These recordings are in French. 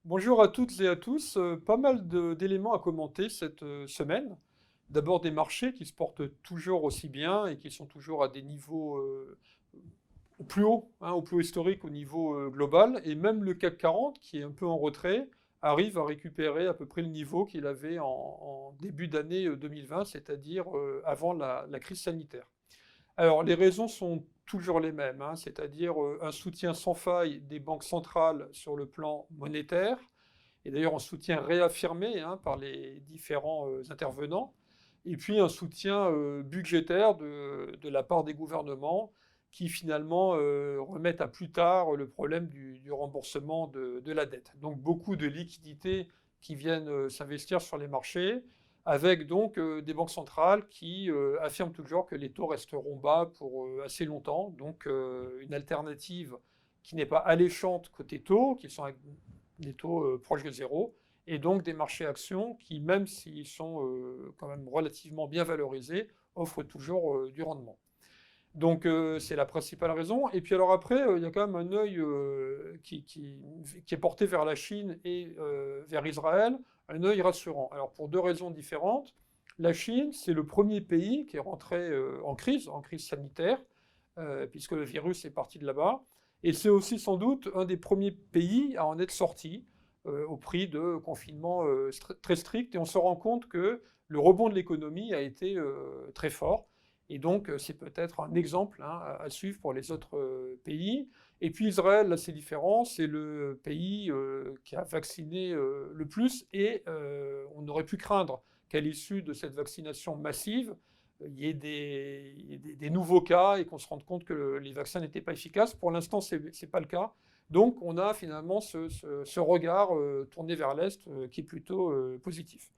Bonjour à toutes et à tous. Pas mal d'éléments à commenter cette semaine. D'abord des marchés qui se portent toujours aussi bien et qui sont toujours à des niveaux au plus haut, hein, au plus haut historique au niveau global. Et même le CAC 40, qui est un peu en retrait, arrive à récupérer à peu près le niveau qu'il avait en début d'année 2020, c'est-à-dire avant la crise sanitaire. Alors, les raisons sont toujours les mêmes, hein, c'est-à-dire un soutien sans faille des banques centrales sur le plan monétaire, et d'ailleurs un soutien réaffirmé, hein, par les différents intervenants, et puis un soutien budgétaire de la part des gouvernements qui finalement remettent à plus tard le problème du remboursement de la dette. Donc beaucoup de liquidités qui viennent s'investir sur les marchés, avec donc des banques centrales qui affirment toujours que les taux resteront bas pour assez longtemps, donc une alternative qui n'est pas alléchante côté taux, qui sont des taux proches de zéro, et donc des marchés actions qui, même s'ils sont quand même relativement bien valorisés, offrent toujours du rendement. Donc c'est la principale raison. Et puis alors après, il y a quand même un œil qui est porté vers la Chine et vers Israël, un œil rassurant. Alors pour deux raisons différentes. La Chine, c'est le premier pays qui est rentré en crise sanitaire, puisque le virus est parti de là-bas. Et c'est aussi sans doute un des premiers pays à en être sorti au prix de confinements très stricts. Et on se rend compte que le rebond de l'économie a été très fort. Et donc, c'est peut-être un exemple, hein, à suivre pour les autres pays. Et puis Israël, là, c'est différent. C'est le pays qui a vacciné le plus. Et on aurait pu craindre qu'à l'issue de cette vaccination massive, il y ait des nouveaux cas et qu'on se rende compte que les vaccins n'étaient pas efficaces. Pour l'instant, ce n'est pas le cas. Donc, on a finalement ce regard tourné vers l'Est qui est plutôt positif.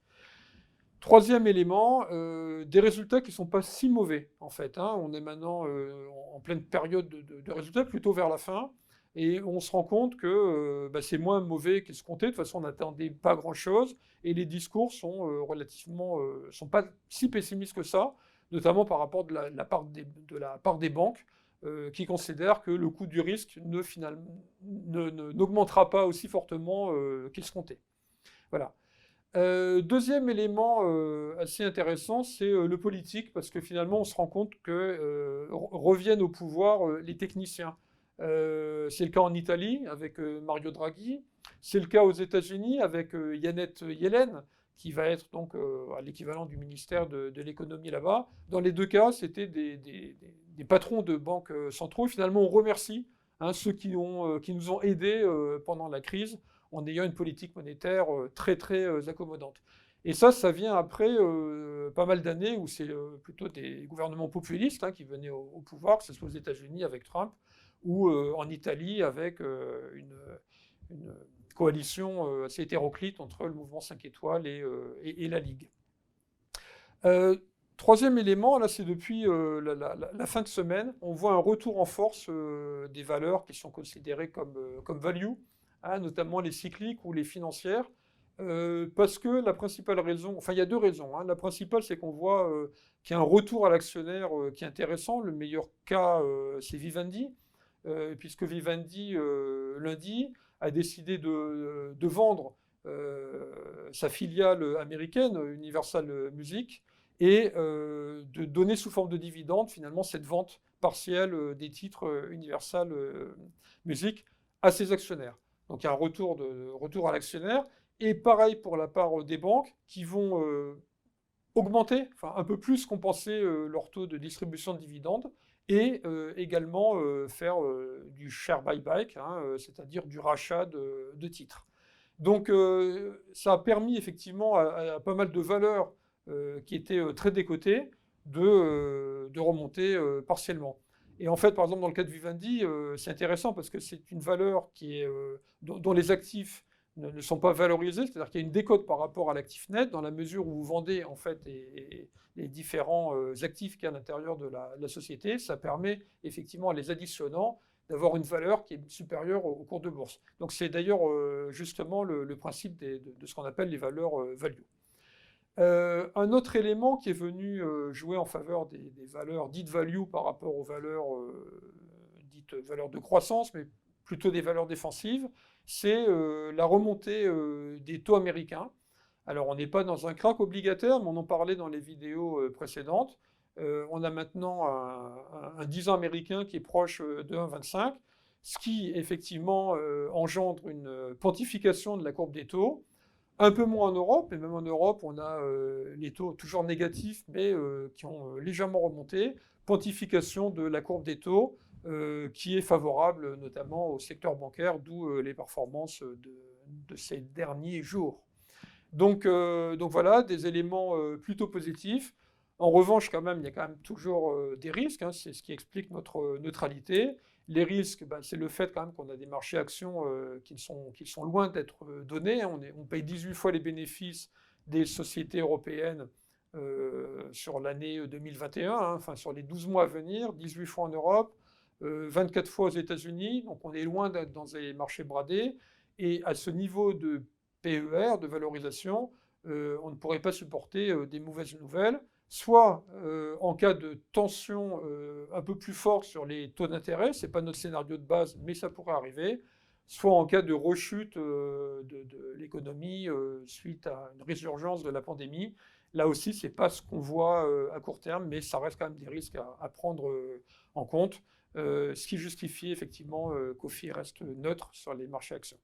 Troisième élément, des résultats qui ne sont pas si mauvais, en fait, hein. On est maintenant en pleine période de résultats, plutôt vers la fin, et on se rend compte que bah, c'est moins mauvais qu'il se comptait. De toute façon, on n'attendait pas grand-chose, et les discours sont sont pas si pessimistes que ça, notamment par rapport de la part des banques, qui considèrent que le coût du risque n'augmentera pas aussi fortement qu'il se comptait. Voilà. Deuxième élément assez intéressant, c'est le politique, parce que finalement, on se rend compte que reviennent au pouvoir les techniciens. C'est le cas en Italie avec Mario Draghi, c'est le cas aux États-Unis avec Janet Yellen, qui va être donc à l'équivalent du ministère de l'économie là-bas. Dans les deux cas, c'était des patrons de banques centraux. Finalement, on remercie, hein, ceux qui nous ont aidés pendant la crise en ayant une politique monétaire très très accommodante. Et ça vient après pas mal d'années où c'est plutôt des gouvernements populistes, hein, qui venaient au pouvoir, que ce soit aux États-Unis avec Trump ou en Italie avec une coalition assez hétéroclite entre le mouvement 5 étoiles et la Ligue. Euh, Troisième élément, là c'est depuis la fin de semaine, on voit un retour en force des valeurs qui sont considérées comme value, hein, notamment les cycliques ou les financières, parce que la principale raison, enfin il y a deux raisons, hein. La principale, c'est qu'on voit qu'il y a un retour à l'actionnaire qui est intéressant. Le meilleur cas, c'est Vivendi, puisque Vivendi, lundi, a décidé de vendre sa filiale américaine, Universal Music, et de donner sous forme de dividende finalement cette vente partielle des titres Universal Music à ses actionnaires. Donc il y a un retour à l'actionnaire. Et pareil pour la part des banques qui vont augmenter, enfin un peu plus compenser leur taux de distribution de dividendes et également faire du share buyback, hein, c'est-à-dire du rachat de titres. Donc ça a permis effectivement à pas mal de valeurs qui étaient très décotées de remonter partiellement. Et en fait, par exemple, dans le cas de Vivendi, c'est intéressant parce que c'est une valeur dont les actifs ne sont pas valorisés, c'est-à-dire qu'il y a une décote par rapport à l'actif net, dans la mesure où vous vendez en fait les différents actifs qu'il y a à l'intérieur de la société. Ça permet effectivement, en les additionnant, d'avoir une valeur qui est supérieure au cours de bourse. Donc c'est d'ailleurs justement le principe de ce qu'on appelle les valeurs value. Un autre élément qui est venu jouer en faveur des valeurs dites value par rapport aux valeurs dites valeurs de croissance, mais plutôt des valeurs défensives, c'est la remontée des taux américains. Alors, on n'est pas dans un crack obligataire, mais on en parlait dans les vidéos précédentes. On a maintenant un 10 ans américain qui est proche de 1,25, ce qui effectivement engendre une pontification de la courbe des taux. Un peu moins en Europe, et même en Europe, on a les taux toujours négatifs, mais qui ont légèrement remonté. Pontification de la courbe des taux, qui est favorable notamment au secteur bancaire, d'où les performances de ces derniers jours. Donc voilà, des éléments plutôt positifs. En revanche, quand même, il y a quand même toujours des risques, hein, c'est ce qui explique notre neutralité. Les risques, ben, c'est le fait quand même qu'on a des marchés actions qui sont loin d'être donnés. On paye 18 fois les bénéfices des sociétés européennes sur l'année 2021, hein, enfin sur les 12 mois à venir, 18 fois en Europe, 24 fois aux États-Unis. Donc on est loin d'être dans des marchés bradés. Et à ce niveau de PER, de valorisation, on ne pourrait pas supporter des mauvaises nouvelles, soit en cas de tension un peu plus forte sur les taux d'intérêt, ce n'est pas notre scénario de base, mais ça pourrait arriver, soit en cas de rechute de l'économie suite à une résurgence de la pandémie. Là aussi, ce n'est pas ce qu'on voit à court terme, mais ça reste quand même des risques à prendre en compte, ce qui justifie effectivement qu'OFI reste neutre sur les marchés actions.